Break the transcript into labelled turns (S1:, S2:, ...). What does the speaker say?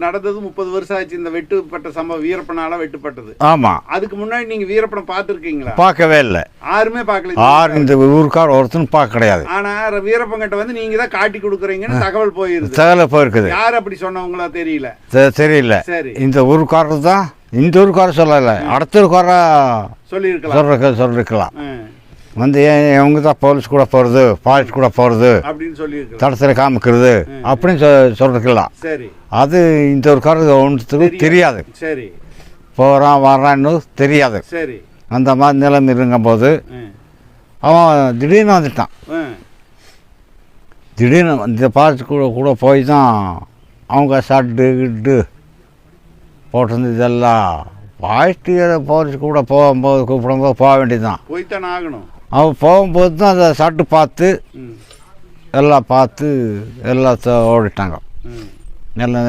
S1: நடந்தது 30 வருஷம் ஆச்சு இந்த வெட்டுப்பட்ட சம்பவம், வீரப்பனால வெட்டுப்பட்டது.
S2: ஆமாம்.
S1: அதுக்கு முன்னாடி நீங்க வீரப்பனை பார்த்துருக்கீங்களா?
S2: பார்க்கவே இல்லை.
S1: யாருமே பார்க்கல.
S2: யாரும் இந்த ஊருக்கார் ஒருத்தனும் பார்க்க கிடையாது.
S1: ஆனா வீரப்பங்கிட்ட வந்து நீங்க தான் காட்டி கொடுக்குறீங்கன்னு தகவல் போயிருது.
S2: தகவல் போயிருக்குது.
S1: யார் அப்படி சொன்னவங்களா தெரியல.
S2: தெரியல.
S1: சரி,
S2: இந்த ஊருக்காரர் தான். இந்த ஊருக்காரர் சொல்லலை, அடுத்த ஊருக்கார சொல்லிருக்கலாம். வந்து இவங்க தான் போலீஸ் கூட போகிறது, பாலிஸ் கூட போகிறது
S1: அப்படின்னு சொல்லியிருக்கலாம்,
S2: தடத்தில் காமிக்கிறது அப்படின்னு சொல்லிருக்கலாம்.
S1: சரி,
S2: அது இந்த ஊருக்காரர் ஒன்றுத்துக்கு தெரியாது.
S1: சரி,
S2: போகிறான் வர்றான்னு தெரியாது.
S1: சரி,
S2: அந்த மாதிரி நிலைமை இருக்கும்போது அவன் திடீர்னு வந்துட்டான். திடீர்னு இந்த பாலிஸ் கூட போய் தான் அவங்க ஷர்ட்டு கிட்டு போட்டிருந்து இதெல்லாம் பாய்ச்சி போலீஸ் கூட போகும்போது கூப்பிடும்போது போக வேண்டியதுதான்.
S1: போய்த்தானே ஆகணும்.
S2: அவன் போகும்போது தான் அந்த ஷர்ட்டு பார்த்து எல்லாம் பார்த்து எல்லாம் ஓடிட்டாங்க. எல்லாம்